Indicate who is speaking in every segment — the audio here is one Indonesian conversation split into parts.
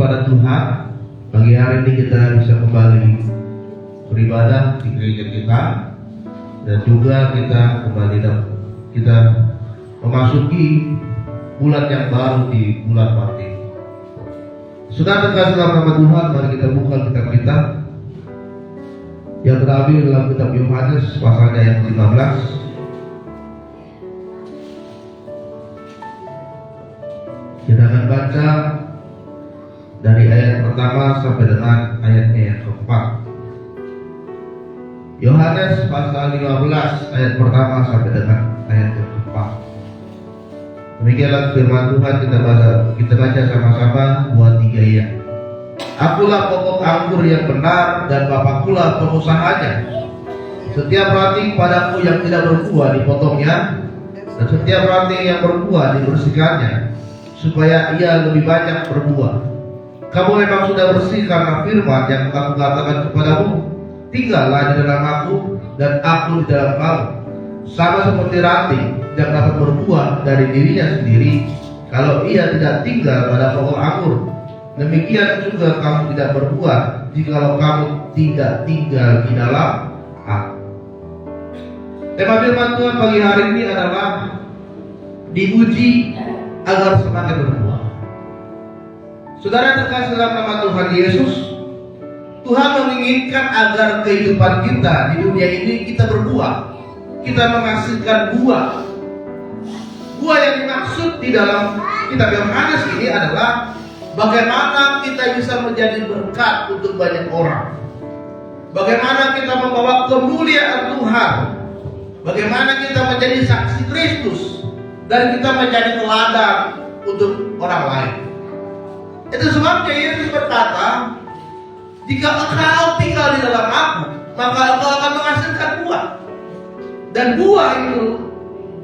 Speaker 1: kepada Tuhan. Pagi hari ini kita bisa kembali beribadah di gereja kita, dan juga kita memasuki bulan yang baru di bulan Maret ini. Sudah terkasih dalam nama Tuhan, mari kita buka kitab kita yang terambil dalam kitab Yohanes pasalnya yang 15. Kita akan baca dari ayat pertama sampai dengan ayatnya yang keempat. Yohanes pasal 15 ayat pertama sampai dengan ayat yang keempat. Demikianlah firman Tuhan, kita baca sama-sama 2-3 ya. Akulah pokok anggur yang benar, dan Bapakulah pengusahanya. Setiap ranting padaku yang tidak berbuah dipotongnya, dan setiap ranting yang berbuah dibersihkannya, supaya ia lebih banyak berbuah. Kamu memang sudah bersih karena firman yang aku katakan kepadamu. Tinggallah di dalam aku, dan aku di dalam kamu. Sama seperti ranting yang dapat berbuah dari dirinya sendiri kalau ia tidak tinggal pada pokok anggur. Demikian juga kamu tidak berbuah jikalau kamu tidak tinggal di dalam aku. Tema firman Tuhan pagi hari ini adalah diuji agar semakin berbuah. Saudara terkasih dalam nama Tuhan Yesus, Tuhan menginginkan agar kehidupan kita di dunia ini kita berbuah, kita menghasilkan buah. Buah yang dimaksud di dalam kitab Yohanes ini adalah bagaimana kita bisa menjadi berkat untuk banyak orang, bagaimana kita membawa kemuliaan Tuhan, bagaimana kita menjadi saksi Kristus, dan kita menjadi teladan untuk orang lain. Itu sebabnya Yesus berkata, jika engkau tinggal di dalam aku, maka engkau akan menghasilkan buah. Dan buah itu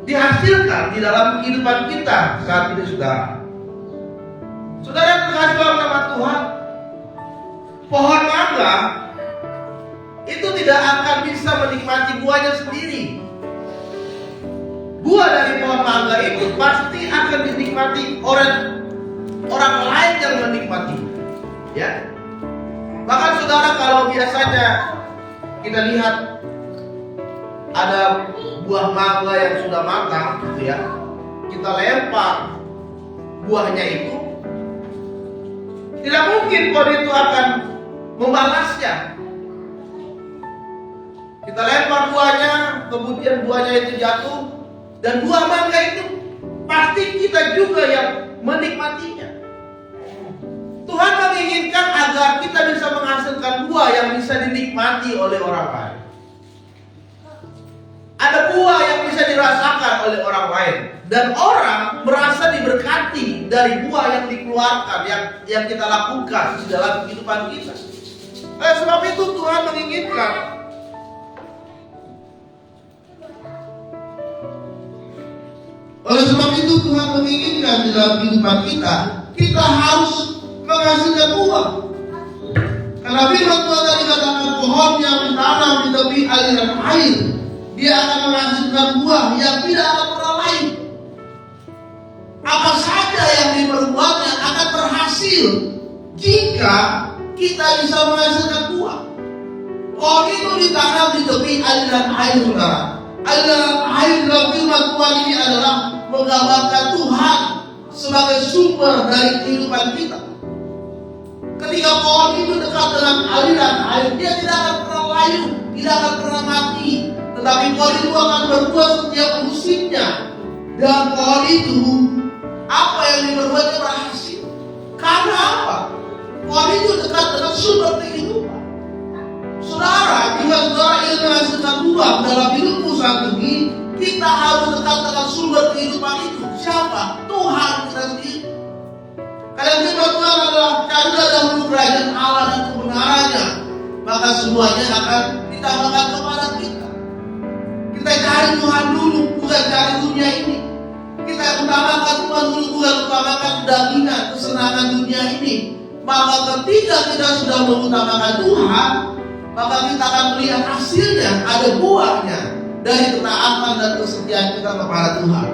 Speaker 1: dihasilkan di dalam kehidupan kita saat ini, saudara. Saudara terkasih dalam nama Tuhan, pohon mangga itu tidak akan bisa menikmati buahnya sendiri. Buah dari pohon mangga itu pasti akan dinikmati oleh orang lain yang menikmati, ya. Bahkan saudara, kalau biasanya kita lihat ada buah mangga yang sudah matang, gitu ya, kita lempar buahnya itu, tidak mungkin pohon itu akan membalasnya. Kita lempar buahnya, kemudian buahnya itu jatuh, dan buah mangga itu pasti kita juga yang menikmatinya. Tuhan menginginkan agar kita bisa menghasilkan buah yang bisa dinikmati oleh orang lain. Ada buah yang bisa dirasakan oleh orang lain, dan orang merasa diberkati dari buah yang dikeluarkan, yang kita lakukan di dalam kehidupan kita. Oleh sebab itu Tuhan menginginkan di dalam kehidupan kita harus menghasilkan buah. Karena firman Tuhan tadi katakan, pohon yang ditanam di tepi aliran air, dia akan menghasilkan buah yang tidak akan pernah lain. Apa saja yang diperbuatnya akan berhasil jika kita bisa menghasilkan buah. Pohon itu ditanam di tepi aliran air, saudara. Aliran air dalam firman Tuhan ini adalah menggambarkan Tuhan sebagai sumber dari kehidupan kita. Ketika pohon itu dekat dengan aliran air, dia tidak akan pernah layu, tidak akan pernah mati. Tetapi pohon itu akan berbuah setiap musimnya. Dan pohon itu, apa yang diperbuatnya berhasil. Karena apa? Pohon itu dekat dengan sumber kehidupan. Saudara, jika saudara ingin menghasilkan buah dalam hidupmu saat ini, kita harus dekat dengan sumber kehidupan itu. Siapa? Tuhan kita sendiri. Karena firman Tuhan adalah, carilah dahulu kerajaan Allah dan kebenarannya, maka semuanya akan ditambahkan kepada kita. Kita cari Tuhan dulu, bukan cari dunia ini. Kita utamakan Tuhan dulu, bukan utamakan kedagingan, kesenangan dunia ini. Maka ketika kita sudah mengutamakan Tuhan, maka kita akan melihat hasilnya, ada buahnya dari ketaatan dan kesetiaan kita kepada Tuhan.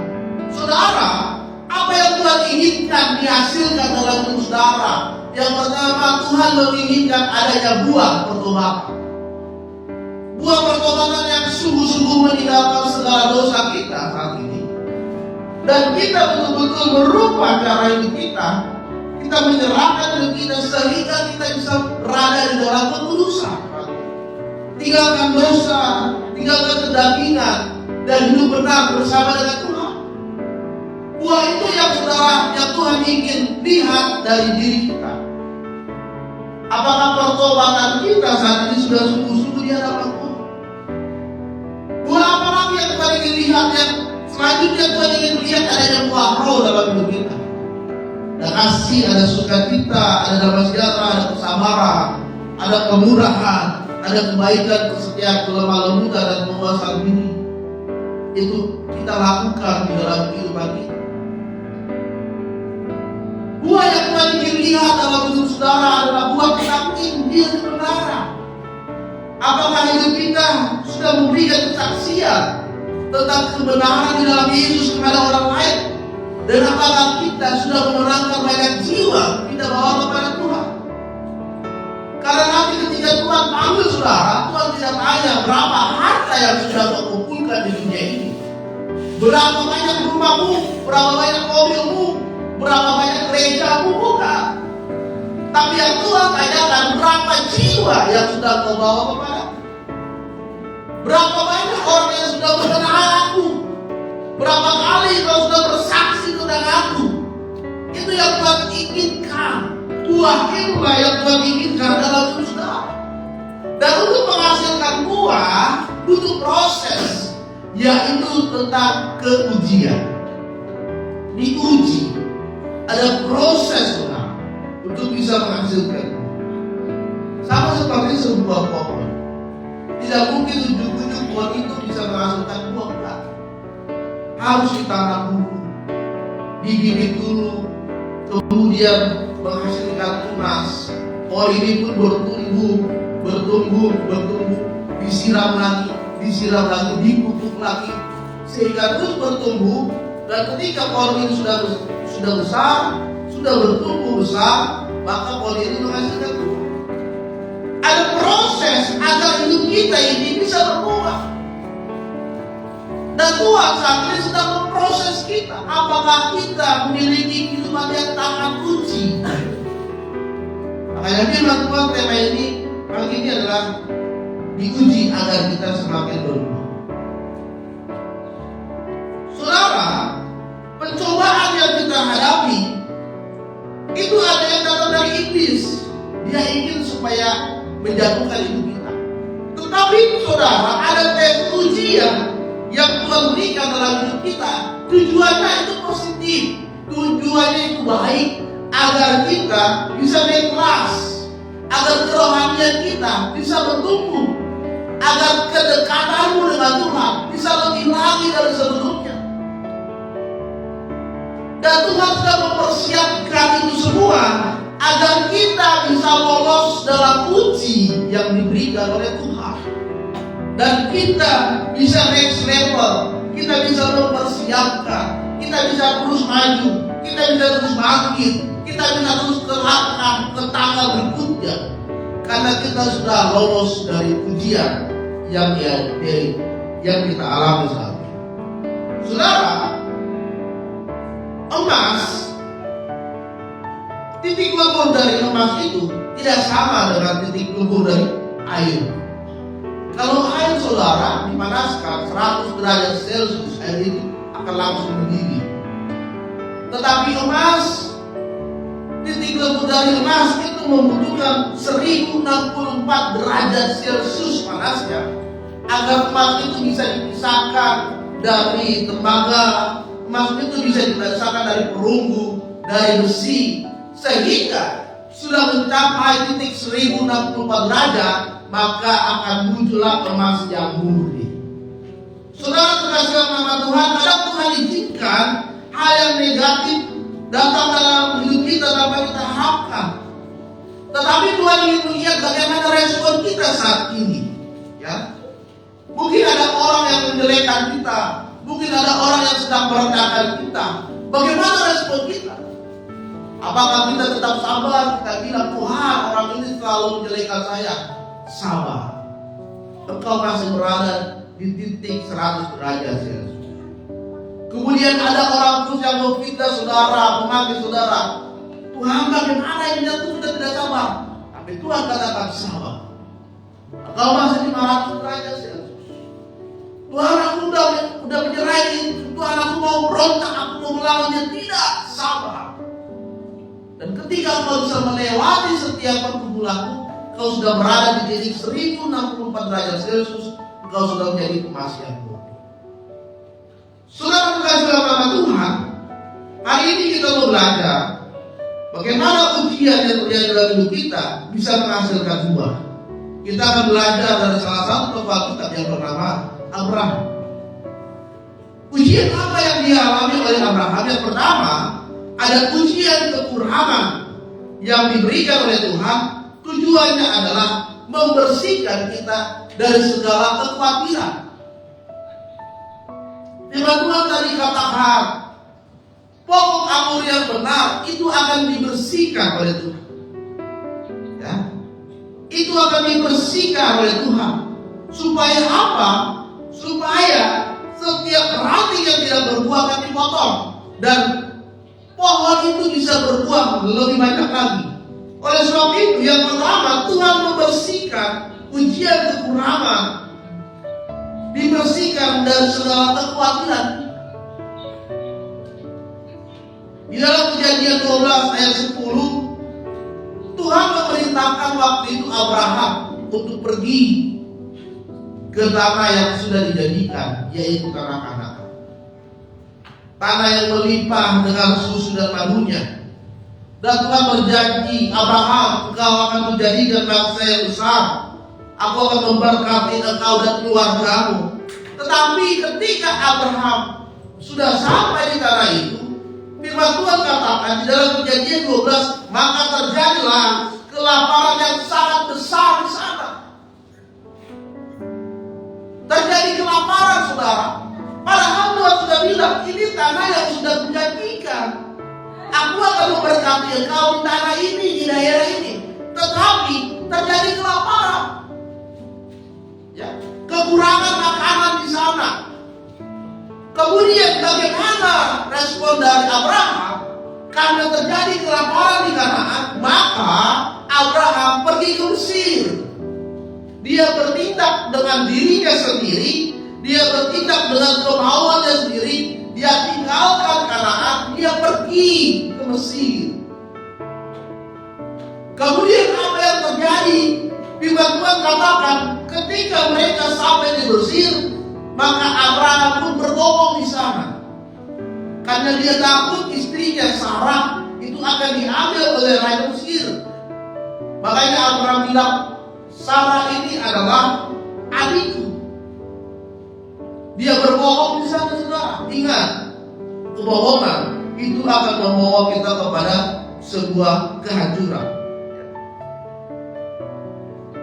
Speaker 1: Saudara, apa yang Tuhan inginkan dihasilkan dalam hidup saudara, Yang pertama, Tuhan menginginkan adanya buah pertobatan. Buah pertobatan yang sungguh-sungguh meninggalkan segala dosa kita saat ini. Dan kita betul-betul merubah cara hidup kita. Kita menyerahkan hidup kita sehingga kita bisa berada di dalam kekudusan. Tinggalkan dosa, tinggalkan kedagingan, dan hidup benar bersama dengan Tuhan. Buah itu yang saudara, yang Tuhan ingin lihat dari diri kita. Apakah pertobatan kita saat ini sudah sungguh-sungguh di hadapan Tuhan? Buah apa lagi yang Tuhan ingin lihat? Yang selanjutnya Tuhan ingin lihat adanya buah roh dalam hidup kita. Ada kasih, ada sukacita, ada damai sejahtera, ada kesabaran, ada kemurahan, ada kebaikan, kesetiaan, kelemah lembutan, dan penguasaan diri. Itu kita lakukan di dalam kehidupan kita. Buah yang Tuhan ingin lihat dalam hidup saudara adalah buah tentang Injil kebenaran. Apakah hidup kita sudah memberikan kesaksian tentang kebenaran di dalam Yesus kepada orang lain? Dan apakah kita sudah menerangkan banyak jiwa kita bawa kepada Tuhan? Karena nanti ketika Tuhan panggil saudara, Tuhan tidak tanya berapa harta yang sudah kau kumpulkan di dunia ini, berapa banyak rumahmu, berapa banyak mobilmu, berapa banyak gerejamu, bukan. Tapi yang Tuhan tanyakan, berapa jiwa yang sudah kau bawa kepada? Berapa banyak orang yang sudah mengenal aku? Berapa kali kau sudah bersaksi tentang aku? Itu yang Tuhan inginkan. Buah itulah yang Tuhan inginkan dalam hidup saudara. Dan untuk menghasilkan buah butuh proses, yaitu tentang keujian. Diuji, ada proses saudara untuk bisa menghasilkan. Sama seperti sebuah pohon, tidak mungkin ujuk-ujuk pohon itu bisa menghasilkan buah buah. Harus ditanam dulu, dibibit dulu, kemudian menghasilkan tunas. Pohon ini pun bertumbuh, disiram lagi, dipupuk lagi, sehingga terus bertumbuh. Dan ketika pohon ini sudah besar, sudah bertumbuh besar, maka pohon ini menghasilkan buah. Ada proses agar hidup kita ini bisa berbuah. Dan Tuhan saat ini sedang memproses kita. Apakah kita memiliki kehidupan yang tahan uji? Makanya firman Tuhan tema ini kali ini adalah diuji agar kita semakin berbuah. Saudara, pencobaan yang kita hadapi itu ada yang datang dari iblis. Dia ingin supaya menjatuhkan hidup kita. Tetapi saudara, ada tes ujian yang Tuhan berikan dalam hidup kita. Tujuannya itu positif, tujuannya itu baik, agar kita bisa naik kelas, agar kerohanian kita bisa bertumbuh, agar kedekatanmu dengan Tuhan bisa lebih lagi dari sebelumnya. Dan Tuhan sudah mempersiapkan itu semua agar kita bisa lolos dalam uji yang diberikan oleh Tuhan. Dan kita bisa next level, kita bisa mempersiapkan, kita bisa terus maju, kita bisa terus bangkit, kita bisa terus ke langkah, ke tangga berikutnya. Karena kita sudah lolos dari ujian yang kita alami saat ini. Saudara, emas, titik lebur dari emas itu tidak sama dengan titik lebur dari air. Kalau air saudara dipanaskan 100 derajat Celcius, air itu akan langsung mendidih. Tetapi emas, titik lebur dari emas itu membutuhkan 1064 derajat Celcius panasnya agar emas itu bisa dipisahkan dari tembaga, emas itu bisa dipisahkan dari perunggu, dari besi, sehingga sudah mencapai titik 1064 derajat, maka akan muncullah emas yang murni. Saudara terkasih nama Tuhan, kadang Tuhan izinkan hal yang negatif datang dalam hidup kita tanpa kita harapkan. Tetapi Tuhan ingin melihat bagaimana respon kita saat ini. Ya, mungkin ada orang yang menjelekkan kita, mungkin ada orang yang sedang merendahkan kita. Bagaimana respon kita?
Speaker 2: Apakah kita tetap sabar? Kita bilang, Tuhan, orang ini selalu menjelekkan saya. Sabar. Engkau masih berada di titik 100 derajat Celcius. Kemudian ada orang terus yang memfitnah saudara, memaki saudara. Tuhan, bagaimana ini? Aku sudah tidak sabar. Tapi Tuhan katakan sabar. Engkau masih di 500 derajat Celcius. Tuhan, aku udah menyerah ini. Tuhan, aku mau berontak, aku mau melawan dia. Tidak, sabar. Dan ketika engkau bisa melewati setiap pergumulanmu, engkau sudah berada di titik 1064 derajat Celcius. Engkau sudah menjadi pemasih yang murni. Saudara kasih nama Tuhan, hari ini kita mau belajar bagaimana ujian yang terjadi dalam hidup kita bisa menghasilkan buah. Kita akan belajar dari salah satu tokoh Alkitab yang bernama Abraham. Ujian apa yang dialami oleh Abraham? Yang pertama, ada ujian kekurangan yang diberikan oleh Tuhan. Tujuannya adalah membersihkan kita dari segala kekhawatiran. Firman Tuhan tadi katakan, pokok anggur yang benar itu akan dibersihkan oleh Tuhan. Ya, itu akan dibersihkan oleh Tuhan. Supaya apa? Supaya setiap ranting yang tidak berbuah akan dipotong dan pohon itu bisa berbuah lebih banyak lagi. Oleh sebab itu, yang pertama, Tuhan membersihkan ujian kekurangan, dibersihkan dari segala kekhawatiran. Di dalam Kejadian 12 ayat 10, Tuhan memerintahkan waktu itu Abraham untuk pergi ke tanah yang sudah dijadikan, yaitu tanah Kanaan. Tanah yang melimpah dengan susu dan madunya. Dan Tuhan berjanji, Abraham, engkau akan menjadikan bangsa yang besar. Aku akan memberkati engkau dan keluargamu. Tetapi ketika Abraham sudah sampai di tanah itu, firman Tuhan katakan di dalam Kejadian 12, maka terjadilah kelaparan yang sangat besar di sana. Terjadi kelaparan, saudara. Padahal Tuhan sudah bilang, ini tanah yang sudah menjanjikan. Aku akan memberkati engkau di tanah ini, di daerah ini. Tetapi terjadi kelaparan. Ya, kekurangan makanan di sana. Kemudian bagaimana respon dari Abraham? Karena terjadi kelaparan di Kanaan, maka Abraham pergi ke Mesir. Dia bertindak dengan dirinya sendiri, dia bertindak dengan kemauannya sendiri. Dia tinggalkan Kanaan, dia pergi ke Mesir. Kemudian apa yang terjadi? Firman Tuhan katakan, ketika mereka sampai di Mesir, maka Abraham pun berbohong di sana. Karena dia takut istrinya Sarah itu akan diambil oleh raja Mesir. Makanya Abraham bilang, Sarah ini adalah adikku. Dia berbohong di sana, saudara. Ingat, kebohongan itu akan membawa kita kepada sebuah kehancuran.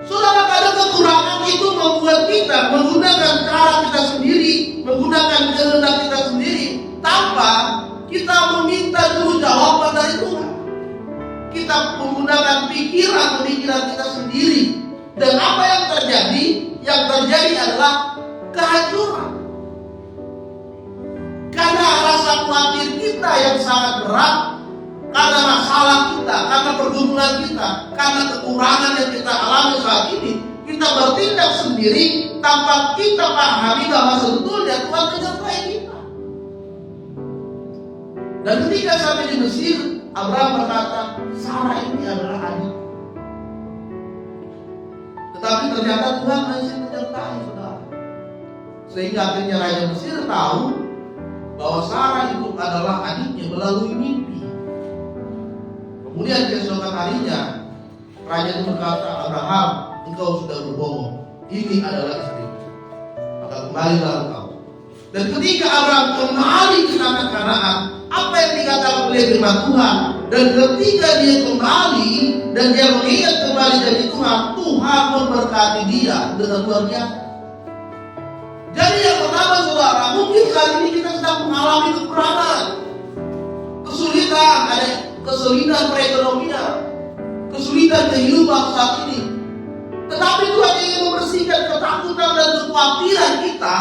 Speaker 2: Saudara, kadang kekurangan itu membuat kita menggunakan cara kita sendiri, menggunakan kehendak kita sendiri, tanpa kita meminta dulu jawaban dari Tuhan. Kita menggunakan pikiran kita sendiri. Dan apa yang terjadi? Yang terjadi adalah kehancuran. Karena rasa khawatir kita yang sangat berat, karena masalah kita, karena pergumulan kita, karena kekurangan yang kita alami saat ini, kita bertindak sendiri tanpa kita pahami bahwa sebetulnya Tuhan menyertai kita. Dan ketika sampai di Mesir, Abraham berkata, Sarah ini adalah adik. Tetapi ternyata Tuhan masih menyertai, saudara. Sehingga akhirnya Raja Mesir tahu bahwa Sarah itu adalah adiknya melalui mimpi. Kemudian keesokan harinya, raja itu berkata, Abraham, engkau sudah berbohong. Ini adalah istrimu. Maka kembalilah engkau. Dan ketika Abraham kembali ke tanah Kanaan, apa yang dikatakan oleh firman Tuhan? Dan ketika dia kembali dan dia mengingat kembali dari Tuhan, Tuhan memberkati dia dengan luar biasa. Jadi yang pertama, saudara, mungkin kali ini kita sedang mengalami kekurangan, kesulitan, ada kesulitan perekonomian, kesulitan kehidupan saat ini. Tetapi Tuhan ingin membersihkan ketakutan dan kekhawatiran kita,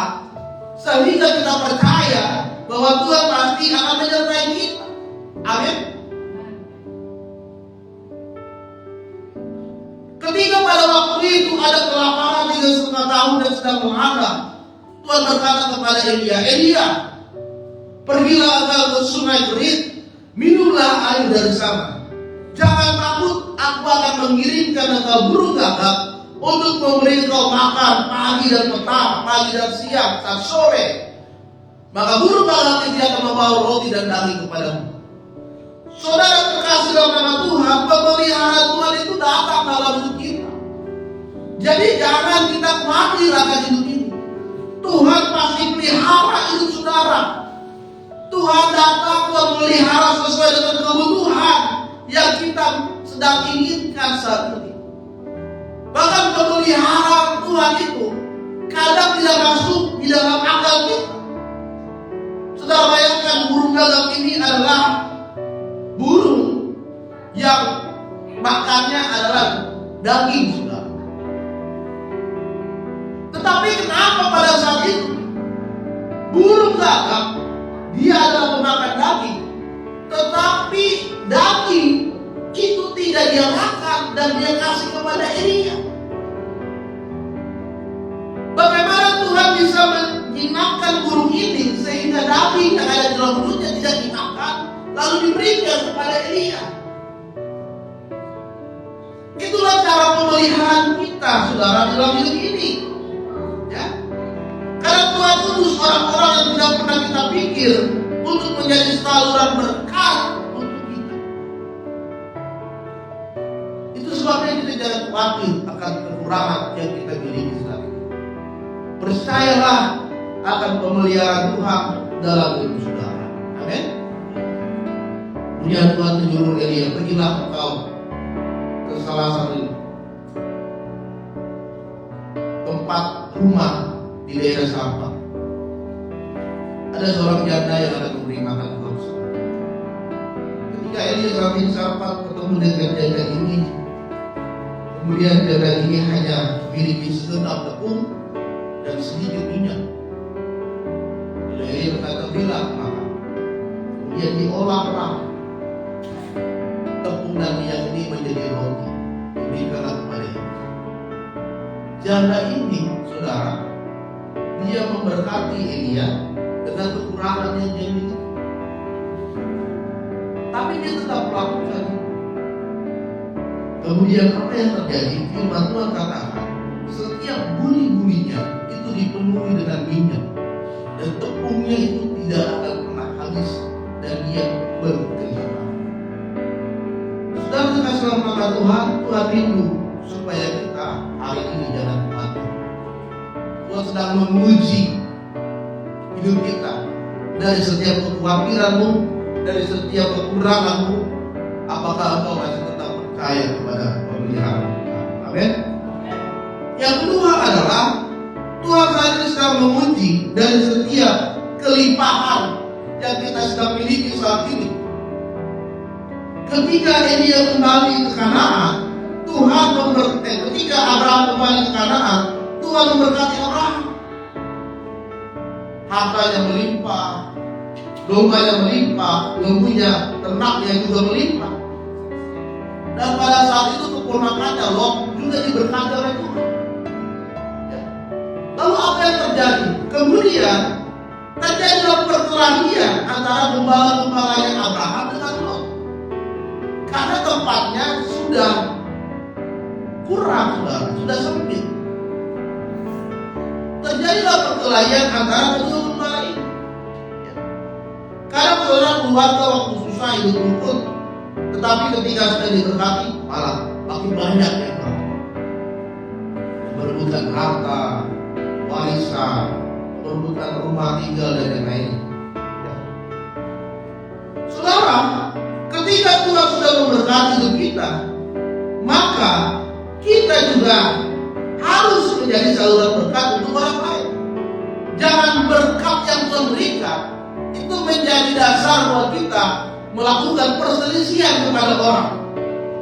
Speaker 2: sehingga kita percaya bahwa Tuhan pasti akan menyertai kita. Amin. Ketika pada waktu itu ada kelaparan 3,5 tahun dan sedang melanda, Tuhan berkata kepada Elia, "Elia, pergilah engkau ke sungai Kerit, minumlah air dari sana. Jangan takut, aku akan mengirimkan engkau burung gagak untuk memberi engkau makan pagi dan petang, pagi dan siang, dan sore. Maka burung gagak itu akan membawa roti dan daging kepadamu." Saudara terkasih dalam nama Tuhan, pemeliharaan Tuhan itu datang dalam hidup kita. Jadi jangan kita khawatir akan hidup ini. Tuhan pasti pelihara hidup saudara. Tuhan datang, Tuhan melihara sesuai dengan kebutuhan yang kita sedang inginkan saat ini. Bahkan pemeliharaan Tuhan itu kadang tidak masuk di dalam akal kita. Saudara bayangkan, burung gagak ini adalah burung yang makannya adalah daging, saudara. Tetapi kenapa pada saat itu burung gagak dia adalah pemakan daging, tetapi daging itu tidak dia makan dan dia kasih kepada Elia? Bagaimana Tuhan bisa menjinakkan burung ini sehingga daging yang ada di dalam mulutnya tidak dimakan lalu diberikan kepada Elia? Itulah cara pemeliharaan kita, saudara, dalam hidup ini. Ya, karena Tuhan utus orang-orang yang tidak pernah kita pikir untuk menjadi saluran berkat untuk kita. Itu sebabnya kita jangan khawatir akan kekurangan yang kita miliki saat ini. Percayalah akan pemeliharaan Tuhan dalam hidup saudara. Amin. Punya Tuhan menyuruh Elia, "Pergilah engkau ke salah satu tempat rumah di daerah Sarfat. Ada seorang janda yang akan memberi makan engkau." Ketika Elia sampai di Sarfat, ketemu dengan janda ini, kemudian janda ini hanya memiliki segenap tepung dan sedikit minyak. Elia berkata, "Berilah makan." Kemudian diolah tepung dan minyak ini menjadi roti, diberikanlah kepada dia. Janda ini, saudara, dia memberkati Elia dengan kekurangan yang dia miliki. Tapi dia tetap melakukan. Kemudian apa yang terjadi? Firman Tuhan katakan, setiap buli-bulinya itu dipenuhi dengan minyak, dan tepungnya itu tidak akan pernah habis, dan dia berkelimpahan. Saudara terkasih dalam nama Tuhan, Tuhan rindu supaya kita hari ini jangan khawatir. Tuhan sedang menguji hidup kita dari setiap kekhawatiranmu, dari setiap kekuranganmu. Apakah engkau masih tetap percaya kepada pemeliharaan Tuhan? Amin. Yang kedua adalah Tuhan saat ini sedang menguji dari setiap kelimpahan yang kita sedang miliki saat ini. Ketika Elia kembali ke Kanaan, ketika Abraham kembali ke Kanaan, Tuhan memberkati Abraham. Hartanya melimpah, dombanya melimpah, lembunya, ternaknya juga melimpah. Dan pada saat itu keponakannya Lot juga diberkati oleh Tuhan. Ya. Lalu apa yang terjadi? Kemudian terjadilah perkelahian antara gembala-gembalanya Abraham dengan Lot. Karena tempatnya sudah kurang, sudah sempit. Terjadilah perkelahian antara kedua gembala ini. Ya. Karena saudara keluarga waktu susah hidup rukun, tetapi ketika sudah diberkati malah makin banyak yang berebutan harta, warisan, berebutan rumah tinggal dan yang lain. Ya. Saudara, ketika Tuhan sudah memberkati hidup kita, maka kita juga harus menjadi saluran berkat untuk orang lain. Jangan berkat yang Tuhan berikan itu menjadi dasar buat kita melakukan perselisihan kepada orang,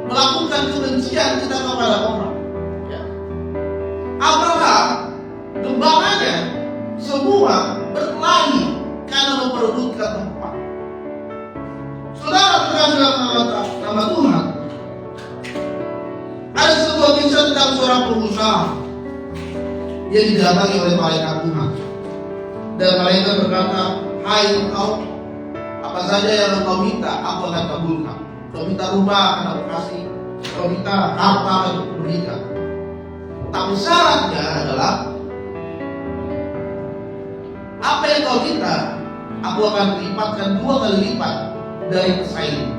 Speaker 2: melakukan kebencian kita kepada orang. Ya. Abraham, gembalanya semua berkelahi karena memperebutkan tempat. Saudara terkasih nama Tuhan, ada sebuah kisah tentang seorang pengusaha. Dia didatangi oleh malaikat Tuhan, dan malaikat berkata, "Hai engkau, apa saja yang engkau minta, aku akan kabulkan. Kau minta rumah, akan aku kasih. Kau minta harta, akan aku berikan. Tapi syaratnya adalah, apa yang kau minta, aku akan lipatkan 2 kali lipat dari pesaing."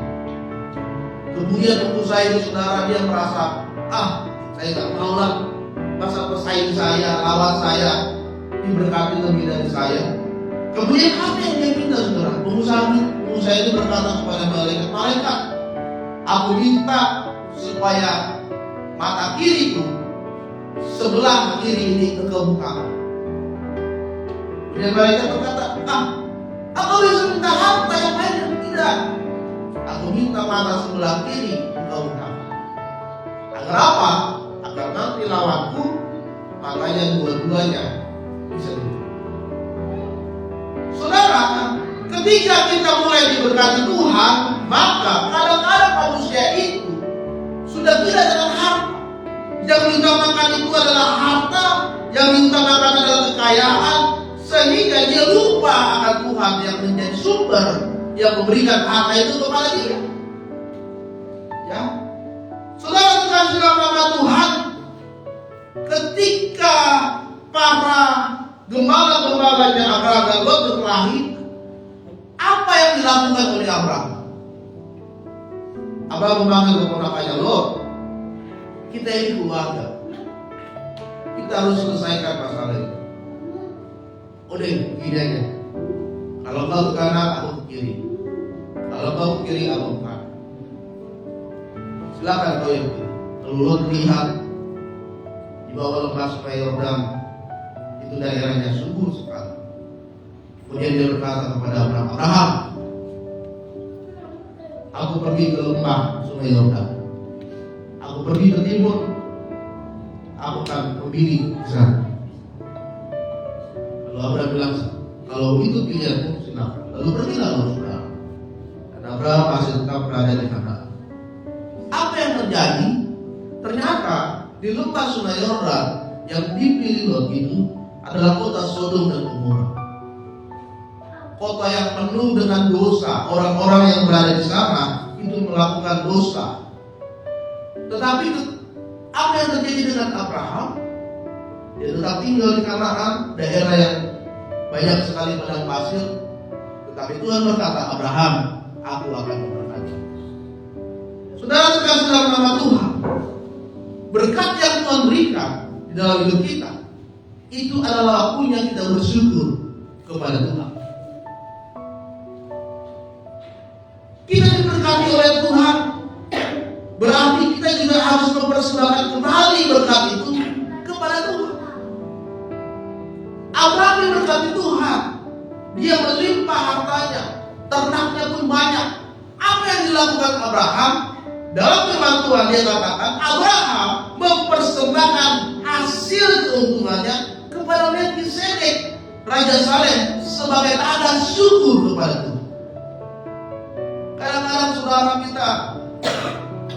Speaker 2: Kemudian pengusaha itu, saudara, dia merasa, saya gak mau lah, masa pesaing saya, lawan saya diberkati lebih dari saya. Kemudian apa yang dia minta, saudara? Pengusaha itu berkata kepada malaikat, aku minta supaya mata kiriku sebelah kiri ini kebuka. Kemudian malaikat berkata, aku bisa minta harta yang banyak. Tidak, aku minta mata sebelah kiri kebuka. Agar apa? Agar nanti lawanku matanya dua-duanya bisa dibuka. Saudara, ketika kita mulai diberkati Tuhan, maka kadang-kadang manusia itu sudah tidak dengan harta. Yang diutamakan itu adalah harta, yang diutamakan adalah kekayaan, sehingga dia lupa akan Tuhan yang menjadi sumber yang memberikan harta itu kepada dia. Ya, saudara terkasih dalam nama Tuhan, ketika para gembala-gembalanya Abraham dan Lot berkelahi, apa yang dilakukan oleh Abraham? Abraham memanggil keponakannya, Lot, kita ini keluarga, kita harus selesaikan masalah ini. Udah, gini aja. Kalau kau ke kanan, aku ke kiri. Kalau kau ke kiri, aku ke kanan. Silakan kau yang kiri. Lalu Lot lihat di bawah lembah Sungai Yordan, itu daerahnya subur sekali. Kemudian dia berkata kepada Abraham, aku pergi ke lembah Sungai Yordan, aku pergi ke timur, aku akan memilih ke sana. Lalu Abraham bilang, kalau itu pilihanmu, silakan. Lalu pergilah saudara. Dan Abraham masih tetap berada di sana. Apa yang terjadi? Ternyata di lembah Sungai Yordan yang dipilih Lot itu adalah kota Sodom dan Gomora. Kota yang penuh dengan dosa. Orang-orang yang berada di sana itu melakukan dosa. Tetapi apa yang terjadi dengan Abraham? Dia tetap tinggal di Kanaan, daerah yang banyak sekali padang pasir. Tetapi Tuhan berkata, Abraham, aku akan memberkati. Saudara terkasih dalam nama Tuhan, berkat yang Tuhan berikan di dalam hidup kita, itu adalah waktunya kita bersyukur kepada Tuhan. Kita diberkati oleh Tuhan, berarti kita juga harus mempersembahkan kembali berkat itu kepada Tuhan. Abraham diberkati Tuhan, dia melimpah hartanya, ternaknya pun banyak. Apa yang dilakukan Abraham? Dalam firman Tuhan dia katakan, Abraham mempersembahkan hasil keuntungannya kepada Melkisedek, Raja Salem, sebagai tanda syukur kepada Tuhan. Kadang-kadang saudara kita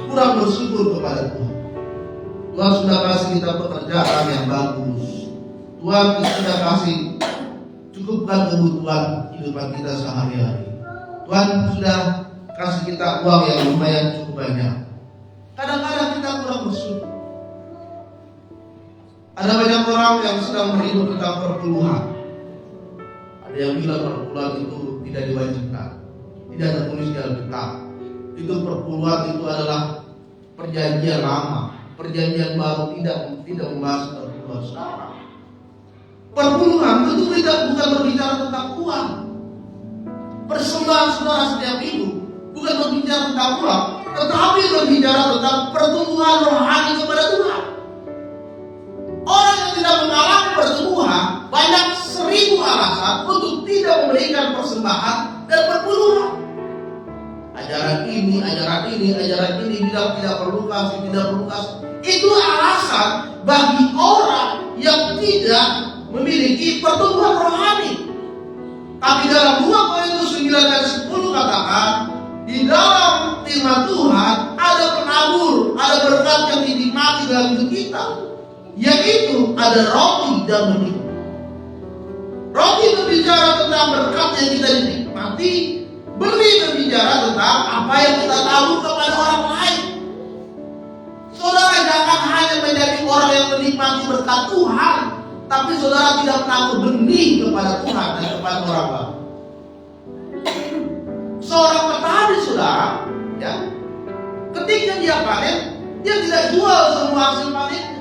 Speaker 2: kurang bersyukur kepada Tuhan. Tuhan sudah kasih kita pekerjaan yang bagus. Tuhan sudah kasih cukupkan kebutuhan kehidupan kita sehari-hari. Tuhan sudah kasih kita uang yang lumayan cukup banyak. Kadang-kadang kita kurang bersyukur. Ada banyak orang yang sedang meribut tentang perpuluhan. Ada yang bilang perpuluhan itu tidak diwajibkan, tidak tertulis di Alkitab. Itu perpuluhan itu adalah perjanjian lama, perjanjian baru tidak membahas perpuluhan sekarang. Perpuluhan itu bukan berbicara tentang uang. Persembahan saudara setiap minggu bukan berbicara tentang uang, tetapi berbicara tentang pertumbuhan rohani kepada Tuhan. Orang yang tidak mengalami pertumbuhan banyak 1000 alasan untuk tidak memberikan persembahan dan perpuluhan. ajaran ini bilang tidak perlu kasih, tidak perlu kasih. Itu alasan bagi orang yang tidak memiliki pertumbuhan rohani. Tapi dalam 2 Korintus 9 dan 10 katakan, di dalam firman Tuhan ada penabur, ada berkat yang dinikmati dalam hidup kita, yaitu ada roti dan benih. Roti berbicara tentang berkat yang kita dinikmati, benih berbicara tentang apa yang kita tabur kepada orang lain. Saudara jangan hanya menjadi orang yang menikmati berkat Tuhan, tapi saudara tidak menabur benih kepada Tuhan dan kepada orang lain. Seorang petani, saudara, ya, ketika dia panen, dia tidak jual semua hasil panennya.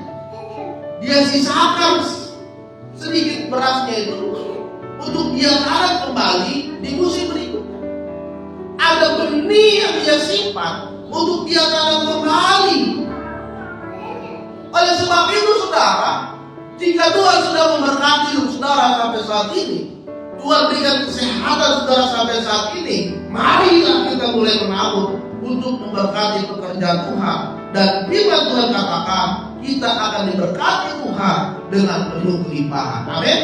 Speaker 2: Dia sisakan sedikit berasnya itu untuk dia tanam kembali di musim berikutnya. Ada benih yang dia simpan untuk dia tanam kembali. Oleh sebab itu, saudara, jika Tuhan sudah memberkati hidup saudara sampai saat ini, Tuhan berikan kesehatan saudara sampai saat ini, marilah kita mulai menabur untuk memberkati pekerjaan Tuhan. Dan firman Tuhan katakan, kita akan diberkati Tuhan dengan penuh kelimpahan. Amin.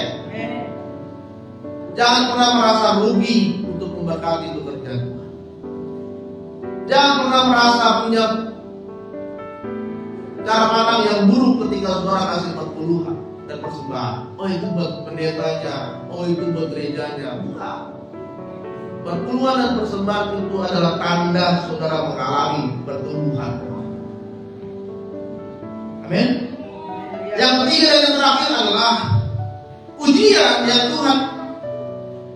Speaker 2: Jangan pernah merasa rugi untuk memberkati pekerjaan Tuhan. Jangan pernah merasa punya cara pandang yang buruk ketika saudara kasih perpuluhan dan persembahan. Oh, itu buat pendetanya, oh itu buat gerejanya. Bukan. Perpuluhan dan persembahan itu adalah tanda saudara mengalami pertumbuhan. Amin. Yang ketiga dan yang terakhir adalah ujian yang Tuhan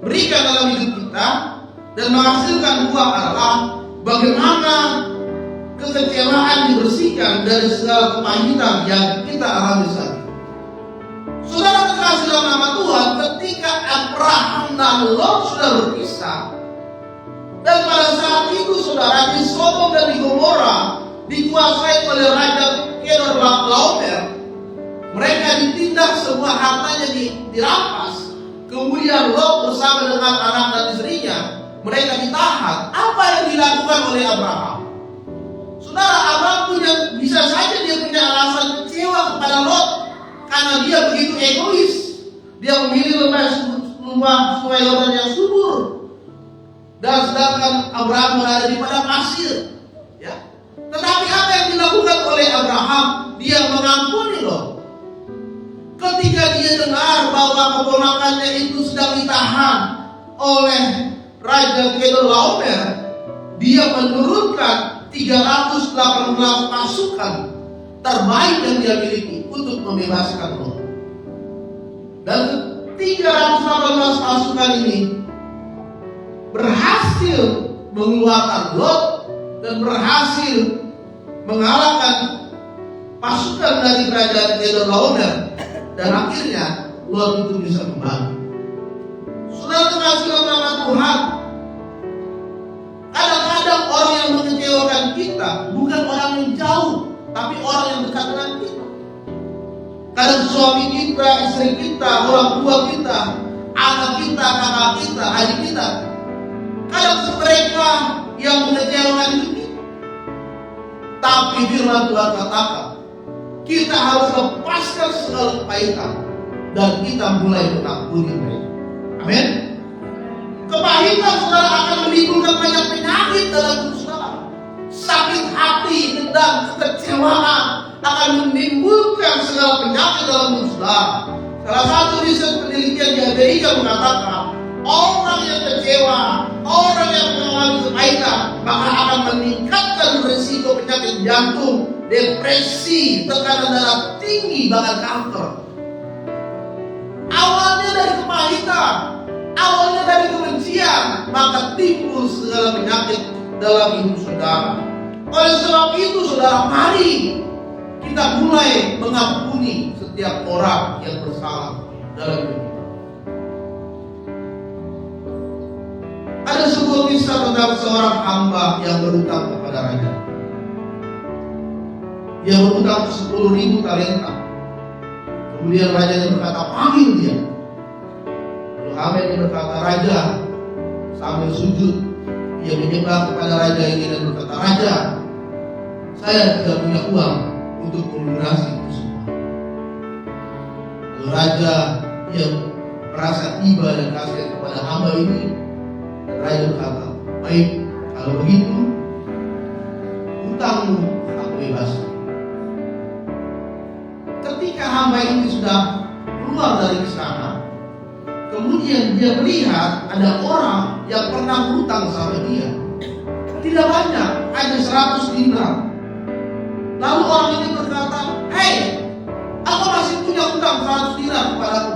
Speaker 2: berikan dalam hidup kita dan menghasilkan buah adalah bagaimana kekecewaan dibersihkan dari segala kepahitan yang kita alami saat ini. Saudara terkasih dalam nama Tuhan, ketika Abraham dan Lot sudah berpisah, dan pada saat itu saudara di Sodom dan di Gomora dikuasai oleh Raja Kedorlaomer, mereka ditindak, semua hartanya dirampas. Kemudian Lot bersama dengan anak dan istrinya, mereka ditahan. Apa yang dilakukan oleh Abraham? Saudara, Abraham bisa saja dia punya alasan kecewa kepada Lot karena dia begitu egois. Dia memilih lembah sungai Yordan yang subur, dan sedangkan Abraham berada di padang pasir. Ya. Tetapi apa yang dilakukan oleh Abraham? Dia mengampuni Lot. Ketika dia dengar bahwa keponakannya itu sedang ditahan oleh Raja Kedorlaomer, dia menurunkan 318 pasukan terbaik yang dia miliki untuk membebaskan Lot. Dan 318 pasukan ini berhasil mengeluarkan Lot dan berhasil mengalahkan pasukan dari kerajaan Kedorlaomer, dan akhirnya Lot itu bisa kembali. Saudara terkasih dalam nama Tuhan, kadang-kadang orang yang mengecewakan kita bukan orang yang jauh, tapi orang yang dekat dengan kita. Kadang suami kita, istri kita, orang tua kita, anak kita, kakak kita, adik kita. Kadang mereka yang mengecewakan hidup kita. Tapi firman Tuhan katakan, kita harus lepaskan segala kepahitan dan kita mulai mengampuni mereka. Amin. Kepahitan saudara akan menimbulkan banyak penyakit dalam hidup saudara. Sakit hati, dendam, kekecewaan akan menimbulkan segala penyakit dalam hidup saudara. Salah satu riset penelitian di Amerika mengatakan, orang yang kecewa, orang yang mengalami kepahitan, maka akan meningkatkan risiko penyakit jantung, depresi, tekanan darah tinggi, bahkan kanker. Awalnya dari kepahitan, awalnya dari kebencian, maka timbul segala penyakit dalam hidup saudara. Oleh sebab itu saudara, mari kita mulai mengampuni setiap orang yang bersalah dalam hidup kita. Ada sebuah kisah tentang seorang hamba yang berutang kepada raja. Dia berutang 10.000 talenta. Kemudian raja berkata, panggil dia. Lalu hamba ini berkata, raja, sambil sujud, Ia menyembah kepada raja ini dan berkata, "Raja, saya tidak punya uang untuk melunasi itu semua." Lalu raja yang merasa iba dan kasihan kepada hamba ini, dan raja berkata, "Baik, kalau begitu hutangmu aku bebaskan." Ketika hamba ini sudah keluar dari istana, kemudian dia melihat ada orang yang pernah berhutang sama dia. Tidak banyak, hanya 100 dinar. Lalu orang ini berkata, "Hei, aku masih punya hutang 100 dinar kepadaku.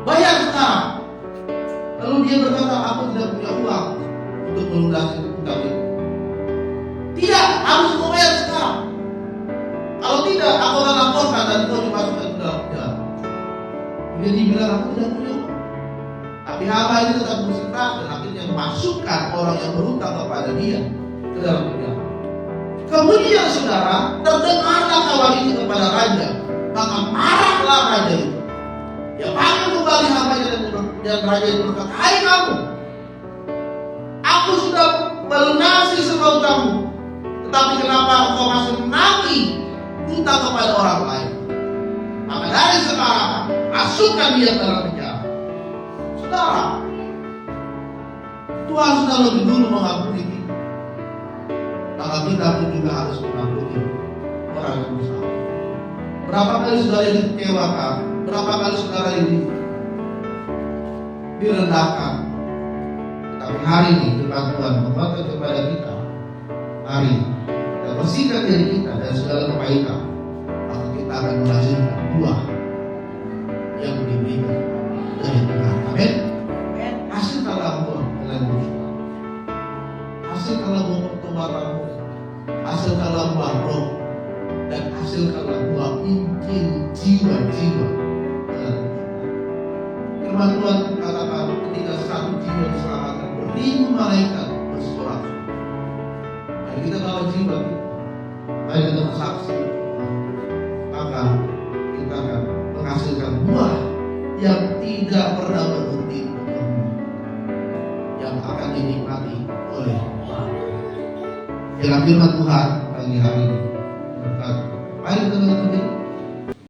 Speaker 2: Bayar sekarang." Lalu dia berkata, "Aku tidak punya uang untuk melunasi hutang itu." "Tidak, harus kau bayar sekarang. Kalau tidak, aku akan laporkan dan kau dimasukkan ke dalam penjara." Kemudian dia bilang, "Aku tidak punya uang." Tapi hamba ini tetap bersikeras dan akhirnya memasukkan orang yang berhutang kepada dia ke dalam penjara. Kemudian saudara, terdengarlah kawan ini kepada raja, maka marahlah raja itu. Dia panggil kembali hambanya dan raja itu berkata, "Hai kamu, aku sudah melunasi semua hutangmu, tetapi kenapa engkau masih menagih hutang kepada orang lain? Maka dari sekarang masukkan dia ke dalam penjara." Saudara, Tuhan sudah lebih dulu mengampuni kita, maka kita pun juga harus mengampuni orang yang bersalah. Berapa kali saudara dikecewakan, berapa kali saudara direndahkan, tapi hari ini firman Tuhan membantu kepada kita. Mari kita bersihkan diri kita dari segala kebaikan, maka kita akan menghasilkan buah yang diberikan dari Tuhan. Amin. Hasilkanlah buah dengan bersyukur, hasilkanlah buah pertobatanmu, hasilkanlah buah roh, dan hasilkanlah buah Injil jiwa-jiwa dengan kita. Firman Tuhan katakan, ketika satu jiwa diselamatkan, beribu malaikat bersorak. Mari kita bawa jiwa kita, mari kita bersaksi, maka kita akan menghasilkan buah yang tidak pernah berhenti, yang akan dinikmati oleh Tuhan. Dalam firman Tuhan pagi hari ini, mari kita